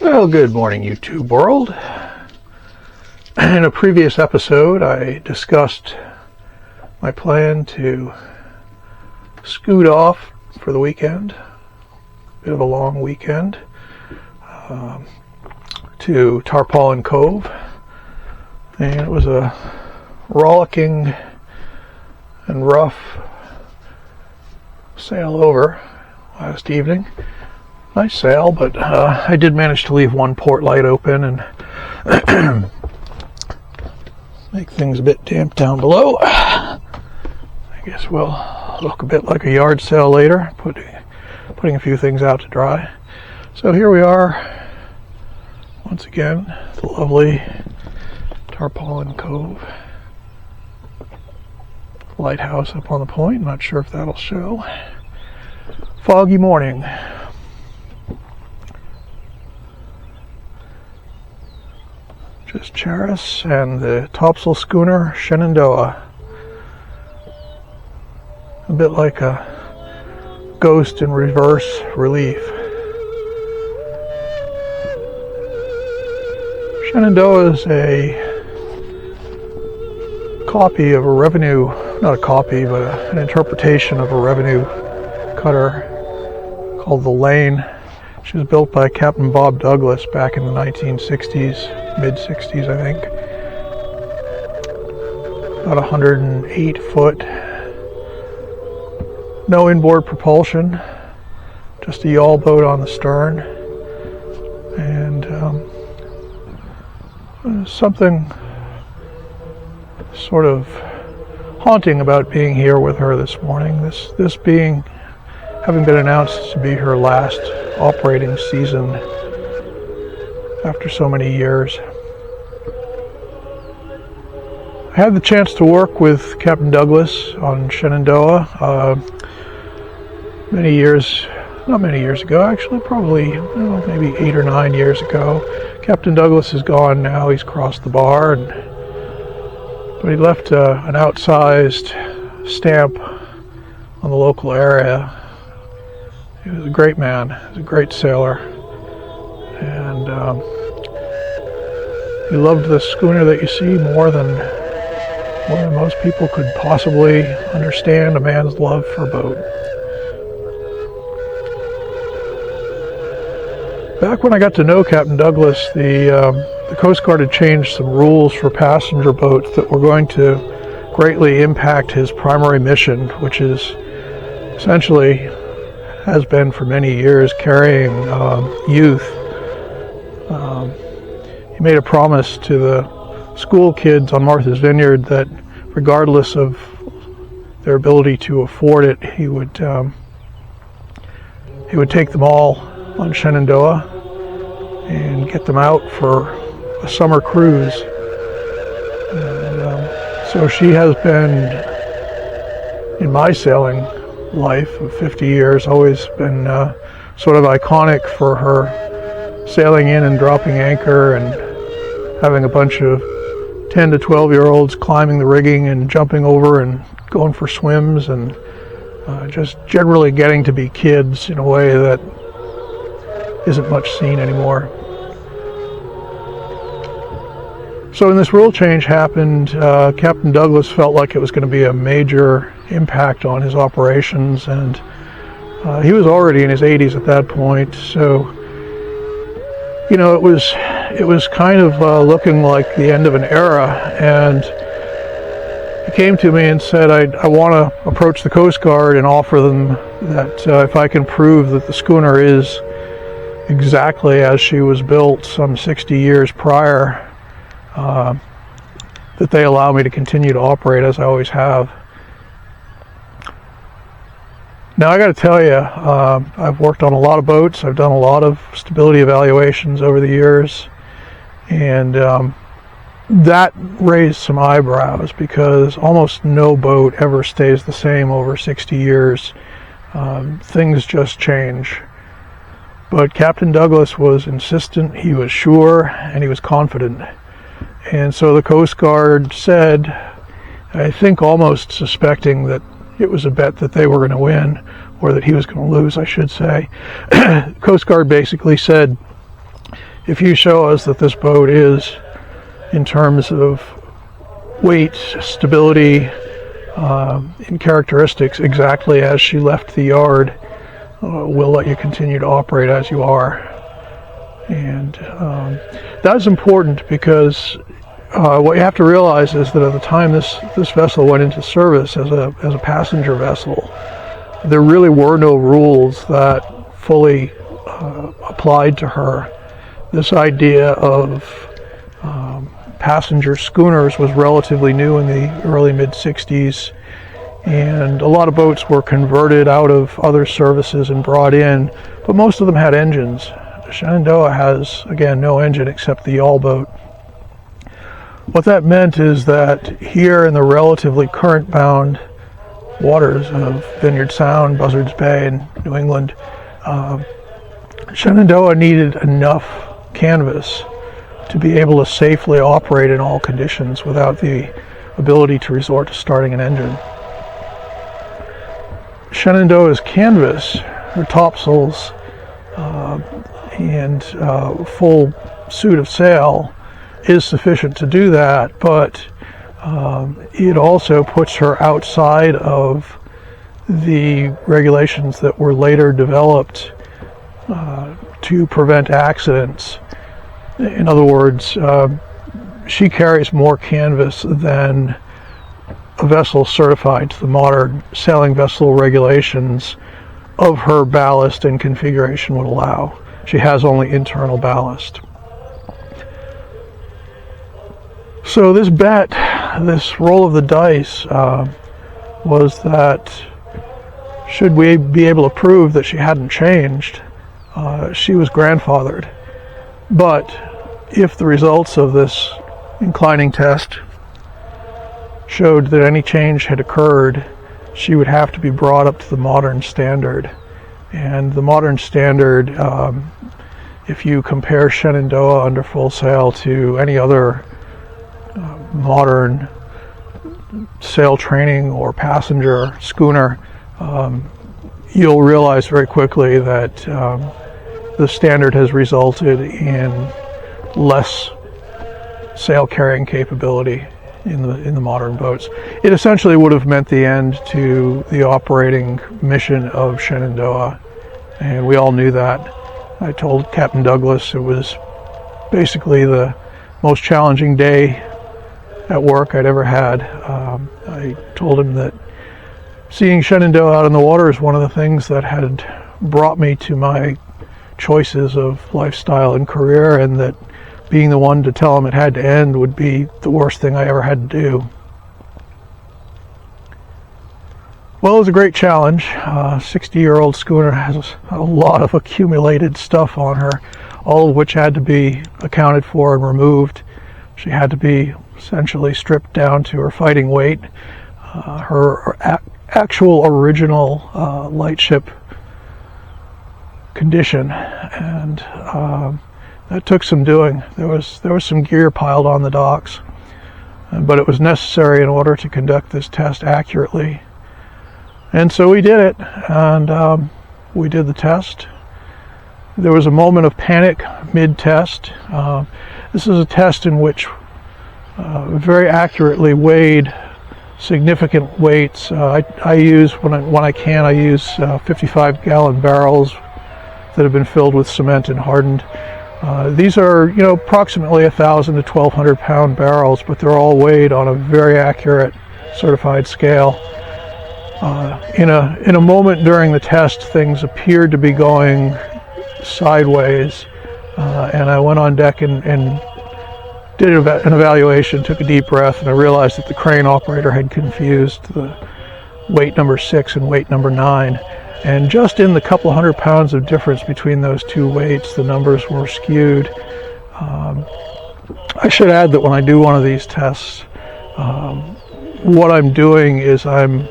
Well, good morning, YouTube world. In a previous episode, I discussed my plan to scoot off for the weekend, bit of a long weekend, to Tarpaulin Cove, and it was a rollicking and rough sail over last evening. Nice sail, but I did manage to leave one port light open and make things a bit damp down below. I guess we'll look a bit like a yard sale later, putting a few things out to dry. So here we are, once again, the lovely Tarpaulin Cove. Lighthouse up on the point, not sure if that'll show. Foggy morning. Just Charis and the topsail schooner Shenandoah. A bit like a ghost in reverse relief. Shenandoah is a copy of a revenue, not a copy, but an interpretation of a revenue cutter called the Lane. She was built by Captain Bob Douglas back in the 1960s. Mid-60s, I think. About 108 foot. No inboard propulsion, just a yawl boat on the stern. And something sort of haunting about being here with her this morning. This being, having been announced to be her last operating season after so many years. I had the chance to work with Captain Douglas on Shenandoah not many years ago, actually, probably maybe 8 or 9 years ago. Captain Douglas is gone now, he's crossed the bar, but he left an outsized stamp on the local area. He was a great man, he was a great sailor, and he loved the schooner that you see more than most people could possibly understand a man's love for a boat. Back when I got to know Captain Douglas, the Coast Guard had changed some rules for passenger boats that were going to greatly impact his primary mission, which is essentially, has been for many years, carrying youth. He made a promise to the school kids on Martha's Vineyard that regardless of their ability to afford it, he would take them all on Shenandoah and get them out for a summer cruise. And so she has been, in my sailing life of 50 years, always been sort of iconic for her sailing in and dropping anchor and having a bunch of 10 to 12-year-olds climbing the rigging and jumping over and going for swims and just generally getting to be kids in a way that isn't much seen anymore. So when this rule change happened, Captain Douglas felt like it was going to be a major impact on his operations, and he was already in his 80s at that point, so it was kind of looking like the end of an era, and he came to me and said, I want to approach the Coast Guard and offer them that if I can prove that the schooner is exactly as she was built some 60 years prior, that they allow me to continue to operate as I always have. Now I got to tell you, I've worked on a lot of boats, I've done a lot of stability evaluations over the years, and that raised some eyebrows because almost no boat ever stays the same over 60 years. Things just change. But Captain Douglas was insistent, he was sure, and he was confident. And so the Coast Guard said, I think almost suspecting that it was a bet that they were going to win, or that he was going to lose, I should say. Coast Guard basically said, if you show us that this boat is, in terms of weight, stability, and characteristics, exactly as she left the yard, we'll let you continue to operate as you are. And that's important because what you have to realize is that at the time this vessel went into service as a passenger vessel, there really were no rules that fully applied to her. This idea of passenger schooners was relatively new in the early mid-60s, and a lot of boats were converted out of other services and brought in, but most of them had engines. Shenandoah has, again, no engine except the yawl boat. What that meant is that here in the relatively current-bound waters of Vineyard Sound, Buzzards Bay, and New England, Shenandoah needed enough canvas to be able to safely operate in all conditions without the ability to resort to starting an engine. Shenandoah's canvas, her topsails, and full suit of sail is sufficient to do that, but it also puts her outside of the regulations that were later developed to prevent accidents. In other words, she carries more canvas than a vessel certified to the modern sailing vessel regulations of her ballast and configuration would allow. She has only internal ballast. So this bet, this roll of the dice, was that should we be able to prove that she hadn't changed, she was grandfathered. But if the results of this inclining test showed that any change had occurred, she would have to be brought up to the modern standard. And the modern standard, if you compare Shenandoah under full sail to any other modern sail training or passenger schooner, you'll realize very quickly that the standard has resulted in less sail carrying capability in the modern boats. It essentially would have meant the end to the operating mission of Shenandoah, and we all knew that. I told Captain Douglas it was basically the most challenging day at work I'd ever had. I told him that seeing Shenandoah out in the water is one of the things that had brought me to my choices of lifestyle and career, and that being the one to tell him it had to end would be the worst thing I ever had to do. Well, it was a great challenge. 60-year-old schooner has a lot of accumulated stuff on her, all of which had to be accounted for and removed. She had to be essentially stripped down to her fighting weight. Her actual original lightship condition, and that took some doing. There was some gear piled on the docks, but it was necessary in order to conduct this test accurately. And so we did it, and we did the test. There was a moment of panic mid-test. This is a test in which very accurately weighed significant weights. I use, when I can, I use 55-gallon barrels that have been filled with cement and hardened. These are, approximately 1,000 to 1,200 pound barrels, but they're all weighed on a very accurate certified scale. In a moment during the test, things appeared to be going sideways, and I went on deck and did an evaluation, took a deep breath, and I realized that the crane operator had confused the weight number 6 and weight number 9. And just in the couple hundred pounds of difference between those two weights, the numbers were skewed. I should add that when I do one of these tests, what I'm doing is I'm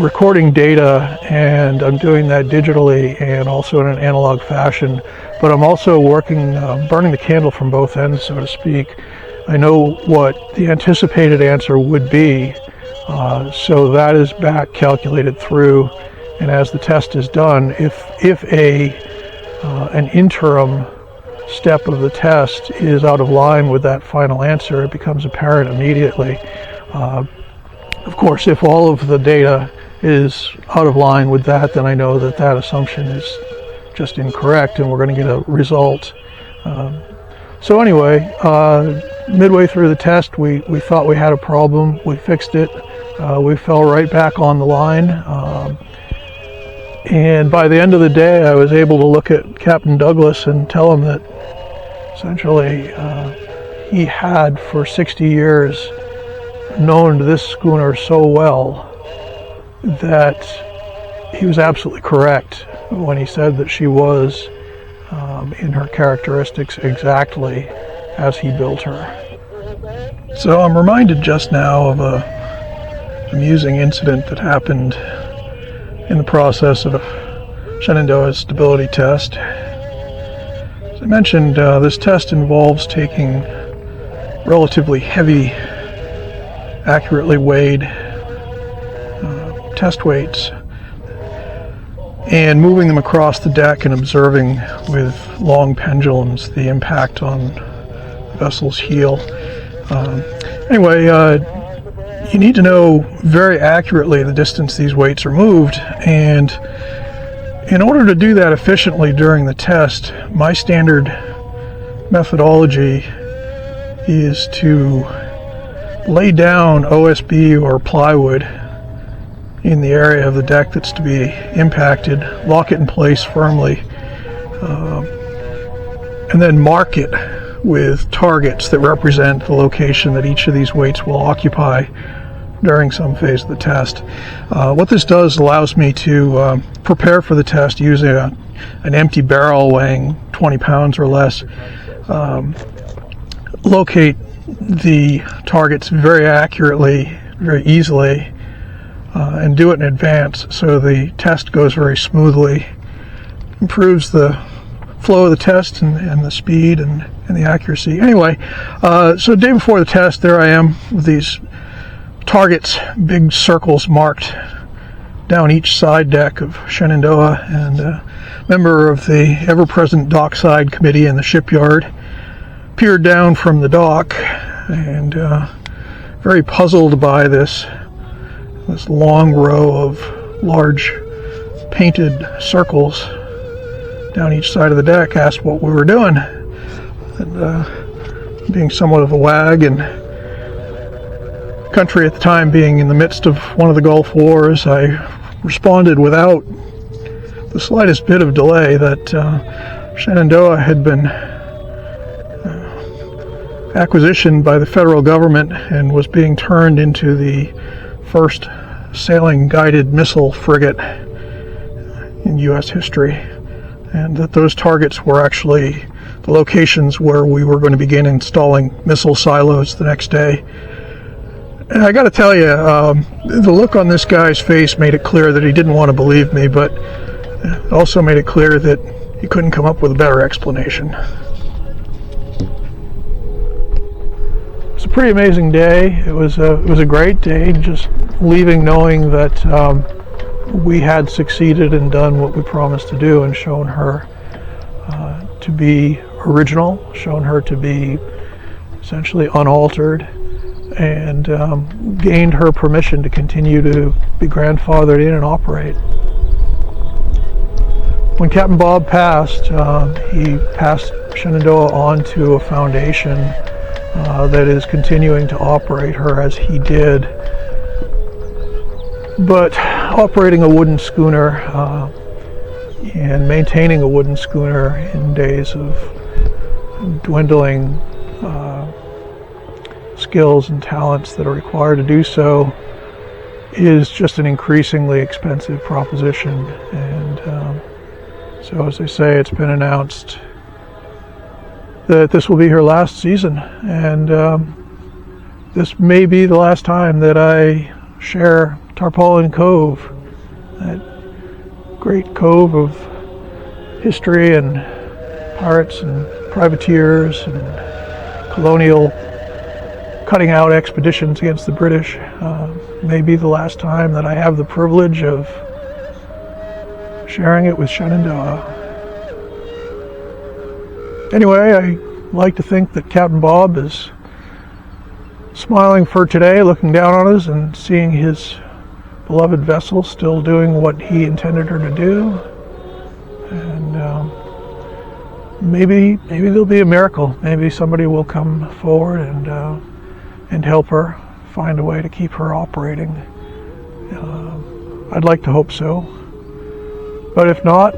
recording data, and I'm doing that digitally and also in an analog fashion, but I'm also working, burning the candle from both ends, so to speak. I know what the anticipated answer would be, so that is back calculated through. And as the test is done, if an interim step of the test is out of line with that final answer, it becomes apparent immediately. Of course, if all of the data is out of line with that, then I know that that assumption is just incorrect and we're going to get a result. So anyway, midway through the test, we thought we had a problem. We fixed it. We fell right back on the line. And by the end of the day, I was able to look at Captain Douglas and tell him that essentially he had for 60 years known this schooner so well that he was absolutely correct when he said that she was in her characteristics exactly as he built her. So I'm reminded just now of a amusing incident that happened in the process of Shenandoah's stability test. As I mentioned, this test involves taking relatively heavy, accurately weighed test weights and moving them across the deck and observing with long pendulums the impact on the vessel's heel. Anyway, you need to know very accurately the distance these weights are moved, and in order to do that efficiently during the test, my standard methodology is to lay down OSB or plywood in the area of the deck that's to be impacted, lock it in place firmly, and then mark it with targets that represent the location that each of these weights will occupy during some phase of the test. What this does allows me to prepare for the test using an empty barrel weighing 20 pounds or less, locate the targets very accurately, very easily, and do it in advance so the test goes very smoothly, improves the flow of the test and the speed and the accuracy. Anyway, so the day before the test, there I am with these targets, big circles marked down each side deck of Shenandoah, and a member of the ever-present dockside committee in the shipyard peered down from the dock and very puzzled by this long row of large painted circles down each side of the deck, asked what we were doing. And being somewhat of a wag and country at the time being in the midst of one of the Gulf Wars, I responded without the slightest bit of delay that Shenandoah had been acquisitioned by the federal government and was being turned into the first sailing guided missile frigate in U.S. history, and that those targets were actually the locations where we were going to begin installing missile silos the next day. And I got to tell you, the look on this guy's face made it clear that he didn't want to believe me, but it also made it clear that he couldn't come up with a better explanation. It's a pretty amazing day. It was a great day, just leaving knowing that we had succeeded and done what we promised to do, and shown her to be original, shown her to be essentially unaltered, and gained her permission to continue to be grandfathered in and operate. When Captain Bob passed, he passed Shenandoah on to a foundation that is continuing to operate her as he did. But operating a wooden schooner and maintaining a wooden schooner in days of dwindling skills and talents that are required to do so is just an increasingly expensive proposition. And so, as they say, it's been announced that this will be her last season, and this may be the last time that I share Tarpaulin Cove, that great cove of history and pirates and privateers and colonial cutting out expeditions against the British. May be the last time that I have the privilege of sharing it with Shenandoah. Anyway, I like to think that Captain Bob is smiling for today, looking down on us and seeing his beloved vessel still doing what he intended her to do. And maybe there'll be a miracle. Maybe somebody will come forward and help her find a way to keep her operating. I'd like to hope so. But if not,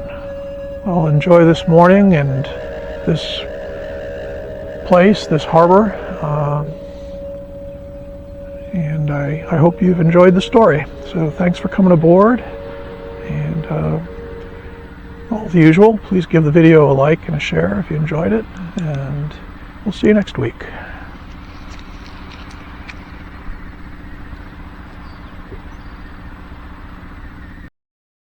I'll enjoy this morning and this place, this harbor. And I hope you've enjoyed the story. So thanks for coming aboard. And well, the usual, please give the video a like and a share if you enjoyed it. And we'll see you next week.